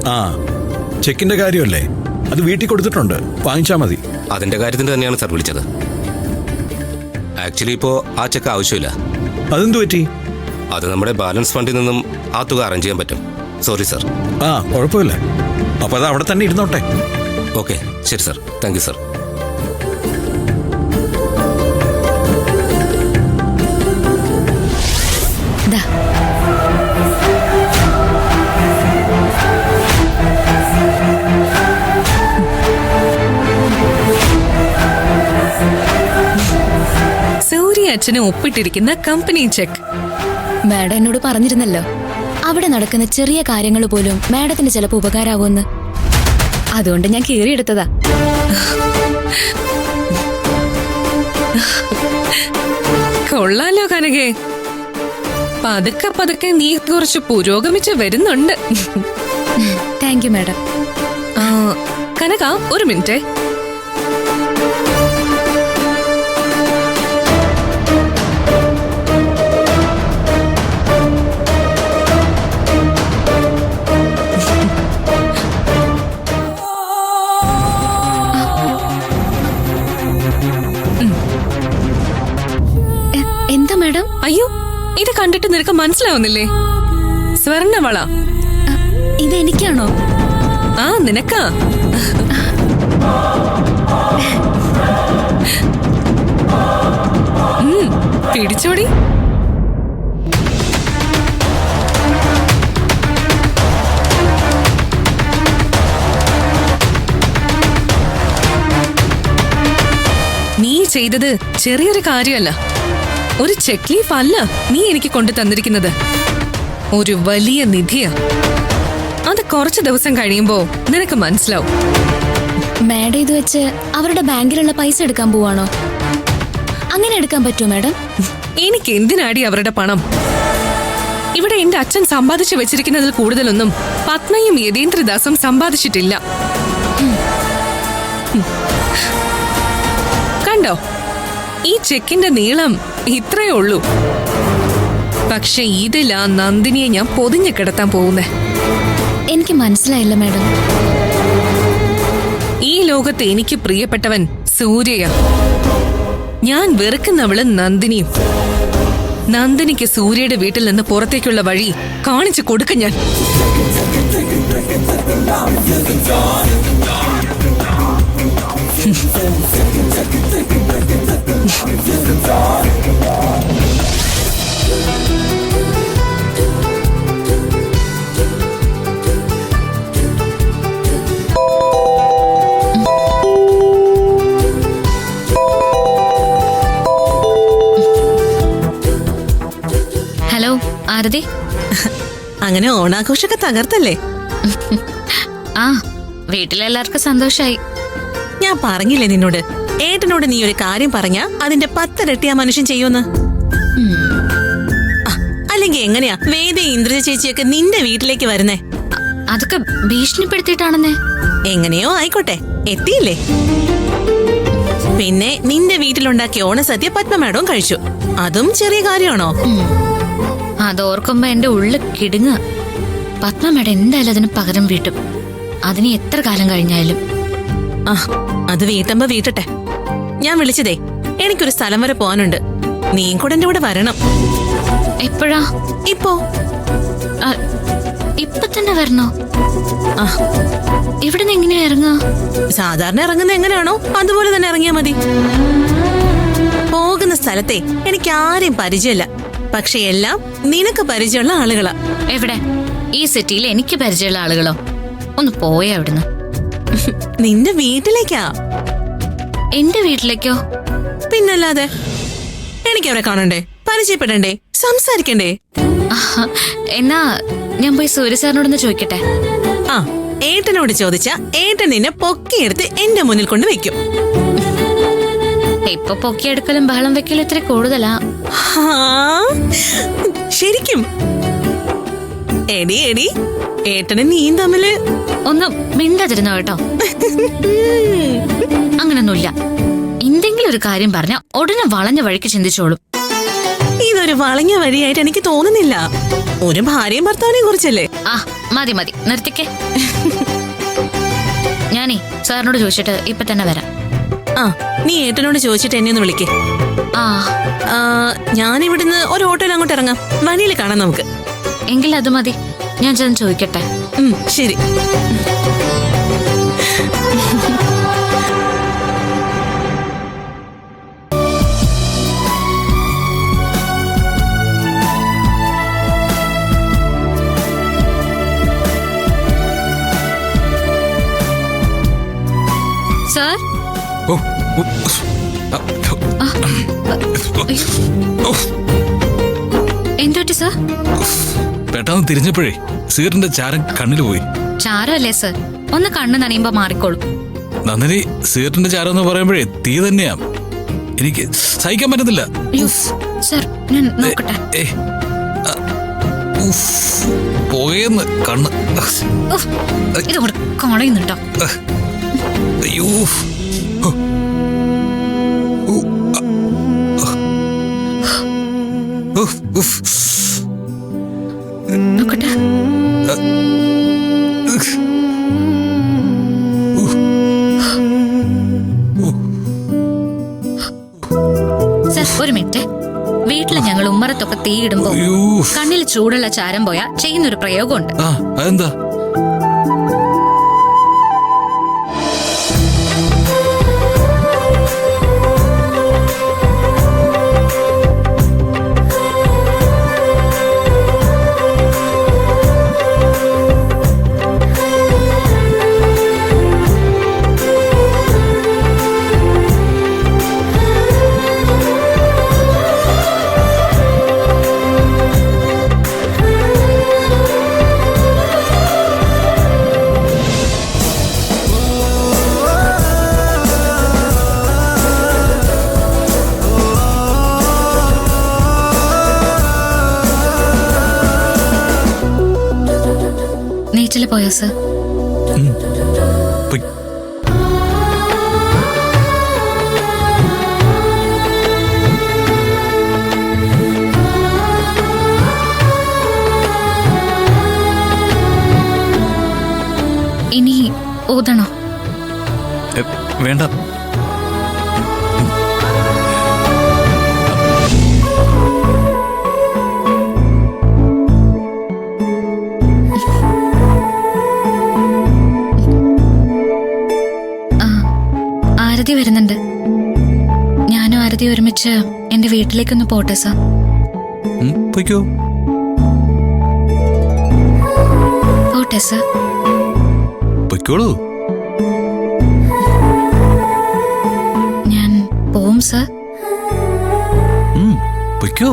ആ, ചെക്കിന്റെ കാര്യമല്ലേ, അത് വീട്ടിൽ കൊടുത്തിട്ടുണ്ട്, വാങ്ങിച്ചാ മതി. അതിന്റെ കാര്യത്തിന് തന്നെയാണ് സാർ വിളിച്ചത്. ആക്ച്വലി ഇപ്പോ ആ ചെക്ക് ആവശ്യമില്ല. അതെന്തു പറ്റി? അത് നമ്മുടെ ബാലൻസ് ഫണ്ടിൽ നിന്നും ആ തുക അറേഞ്ച് ചെയ്യാൻ പറ്റും. Sorry sir. ആ, കുഴപ്പമില്ല. അപ്പൊ അത് അവിടെ തന്നെ ഇരുന്നോട്ടെ. ഓക്കെ, ശരി sir. Thank you sir. Surya അച്ഛന് ഒപ്പിട്ടിരിക്കുന്ന കമ്പനി ചെക്ക്. മാഡം എന്നോട് പറഞ്ഞിരുന്നല്ലോ, അവിടെ നടക്കുന്ന ചെറിയ കാര്യങ്ങൾ പോലും മാഡത്തിന് ചിലപ്പോൾ ഉപകാരാവുമെന്ന്. അതുകൊണ്ട് ഞാൻ കീറിയെടുത്തതാ. കൊള്ളാലോ കനകേ, പതുക്കെ പതുക്കെ നീ കുറച്ച് പുരോഗമിച്ച് വരുന്നുണ്ട്. Thank you madam. കനക, ഒരു മിനിറ്റ്. എന്താ മാഡം? അയ്യോ, ഇത് കണ്ടിട്ട് നിനക്ക് മനസ്സിലാവുന്നില്ലേ? സ്വർണ്ണവള. ഇതെനിക്കാണോ? ആ, നിനക്കാ. പിടിച്ചോടി. നീ ചെയ്തത് ചെറിയൊരു കാര്യമല്ല, ഒരു ചെക്ക് ലീഫ് അല്ല നീ എനിക്ക് കൊണ്ടു തന്നിരിക്കുന്നത്, ഒരു വലിയ നിധിയാ. അത് കുറച്ച് ദിവസം കഴിയുമ്പോ നിനക്ക് മനസ്സിലാവും. മാഡം ഇത് വെച്ച് അവരുടെ ബാങ്കിലുള്ള പൈസ എടുക്കാൻ പോവാണോ? അങ്ങനെ എടുക്കാൻ പറ്റുമോ മാഡം? എനിക്ക് എന്തിനാടി അവരുടെ പണം? ഇവിടെ എന്റെ അച്ഛൻ സമ്പാദിച്ചു വെച്ചിരിക്കുന്നതിൽ കൂടുതലൊന്നും പത്മയും യതീന്ദ്രദാസും സമ്പാദിച്ചിട്ടില്ല. കണ്ടോ, ഈ ചെക്കിന്റെ നീളം ഇത്രയേ ഉള്ളൂ. പക്ഷെ ഇതിലാ നന്ദിനിയെ ഞാൻ പൊതിഞ്ഞു കിടത്താൻ പോകുന്നേ. എനിക്ക് മനസ്സിലായില്ല മാഡം. ഈ ലോകത്ത് എനിക്ക് പ്രിയപ്പെട്ടവൻ സൂര്യയാ. ഞാൻ വെറുക്കുന്നവള് നന്ദിനിയും. നന്ദിനിക്ക് സൂര്യയുടെ വീട്ടിൽ നിന്ന് പുറത്തേക്കുള്ള വഴി കാണിച്ചു കൊടുക്ക ഞാൻ. ഹലോ ആരതി. അങ്ങനെ ഓണാഘോഷമൊക്കെ തകർത്തല്ലേ? ആ, വീട്ടിലെല്ലാവർക്കും സന്തോഷായി. ഞാൻ പറഞ്ഞില്ലേ നിന്നോട്, ഏട്ടനോട് നീ ഒരു കാര്യം പറഞ്ഞാ അതിന്റെ 10 ഇരട്ടി ആ മനുഷ്യൻ ചെയ്യുമെന്ന്. അല്ലെങ്കിൽ എങ്ങനെയാ വേദ ഇന്ദ്രജ ചേച്ചിയൊക്കെ നിന്റെ വീട്ടിലേക്ക് വരുന്നേ? അതൊക്കെ ഭീഷണിപ്പെടുത്തിയിട്ടാണെന്നേ. എങ്ങനെയോ ആയിക്കോട്ടെ, എത്തിയില്ലേ? പിന്നെ നിന്റെ വീട്ടിലുണ്ടാക്കിയ ഓണസദ്യ പത്മ മാഡവും കഴിച്ചു. അതും ചെറിയ കാര്യമാണോ? അതോർക്കുമ്പോ എന്റെ ഉള്ളിൽ കിടുങ്ങ. പത്മ മാഡം എന്തായാലും അതിന് പകരം വീട്ടും, അതിന് എത്ര കാലം കഴിഞ്ഞാലും. ആ, അത് വീട്ടുമ്പോ വീട്ടട്ടെ. ഞാൻ വിളിച്ചതേ, എനിക്കൊരു സ്ഥലം വരെ പോകാനുണ്ട്. നീയും കൂടെ എന്റെ കൂടെ വരണം. എപ്പോഴാ? ഇപ്പോ. ഇപ്പൊ തന്നെ വരണോ? ആ, ഇവിടുന്ന് എങ്ങനെയാ ഇറങ്ങാ? സാധാരണ ഇറങ്ങുന്ന എങ്ങനെയാണോ അതുപോലെ തന്നെ ഇറങ്ങിയാ മതി. പോകുന്ന സ്ഥലത്തെ എനിക്ക് ആരെയും പരിചയമില്ല, പക്ഷെ എല്ലാം നിനക്ക് പരിചയമുള്ള ആളുകളാ. എവിടെ? ഈ സിറ്റിയിൽ എനിക്ക് പരിചയമുള്ള ആളുകളോ? ഒന്ന് പോയാ അവിടുന്ന്. നിന്റെ വീട്ടിലേക്കാ. എന്റെ വീട്ടിലേക്കോ? പിന്നല്ലാതെ. എനിക്കവരെ കാണണ്ടേ, പരിചയപ്പെടണ്ടേ, സംസാരിക്കണ്ടേ? എന്നാ ഞാൻ പോയി സൂര്യ സാറിനോടൊന്ന് ചോദിക്കട്ടെ. ആ, ഏട്ടനോട് ചോദിച്ചാ ഏട്ടൻ നിന്നെ പൊക്കിയെടുത്ത് എന്റെ മുന്നിൽ കൊണ്ട് വെക്കും. ഇപ്പൊ പൊക്കിയെടുക്കലും ബഹളം വെക്കലും ഇത്ര കൂടുതലാ. ശരിക്കും? എടി എടി, ഏട്ടനും നീയും തമ്മില് ഒന്ന് മിണ്ടാതിരുന്നോ കേട്ടോ. അങ്ങനൊന്നുമില്ല. എന്തെങ്കിലും ഒരു കാര്യം പറഞ്ഞ ഉടനെ വളഞ്ഞ വഴിക്ക് ചിന്തിച്ചോളും. ഇത് അതൊരു വളഞ്ഞ വഴിയായിട്ട് എനിക്ക് തോന്നുന്നില്ല. ഒരു ഭാര്യയും ഭർത്താവിനെയും കുറിച്ചല്ലേ? ആ മതി മതി നിർത്തിക്കേ. ഞാനേ സാറിനോട് ചോദിച്ചിട്ട് ഇപ്പൊ തന്നെ വരാം. ആ, നീ ഏട്ടനോട് ചോദിച്ചിട്ട് എന്നെ ഒന്ന് വിളിക്കേ. ആ ഞാൻ ഇവിടുന്ന് ഒരു ഓട്ടോയിൽ അങ്ങോട്ട് ഇറങ്ങാം. വഴിയിൽ കാണാം നമുക്ക്. എങ്കിൽ അത് മതി, ഞാൻ ചെന്ന് ചോദിക്കട്ടെ. ശരി. സാർ ഓ, ഓ, എന്തുപറ്റി സാർ? പെട്ടെന്ന് തിരിഞ്ഞപ്പോഴേ സീറിന്റെ ചാരം കണ്ണിൽ പോയി. ചാരമല്ലേ സാർ, ഒന്ന് കണ്ണ് നനയുമ്പോ മാറിക്കോളും. നന്ദിനി, സീറിന്റെ ചാരം എന്ന് പറയുമ്പോഴേ തീ തന്നെയാ. എനിക്ക് സഹിക്കാൻ പറ്റുന്നില്ല. സാർ ഞാൻ നോക്കട്ടെ. പോയെന്ന് കണ്ണ്. ഇതോടെ കളയുന്നുണ്ടോ? അയ്യോ. നോക്കട്ടെ. സാർ ഒരു മിനിറ്റ്. വീട്ടില് ഞങ്ങൾ ഉമ്മറത്തൊക്കെ തീയിടുമ്പോ കണ്ണിൽ ചൂടുള്ള ചാരം പോയാ ചെയ്യുന്നൊരു പ്രയോഗമുണ്ട്. അതെന്താ? നീറ്റില് പോയോ സാർ? ഇനി ഊതണോ? വേണ്ട. ആരതി വരുന്നുണ്ട്. ഞാനും ആരതി ഒരുമിച്ച് എന്റെ വീട്ടിലേക്കൊന്ന് പോട്ടെ സാർ. പൊയ്ക്കോ. പോട്ടെ സാർ. പൊയ്ക്കോളൂ. ഞാൻ പോവും സാർ. പൊയ്ക്കോ.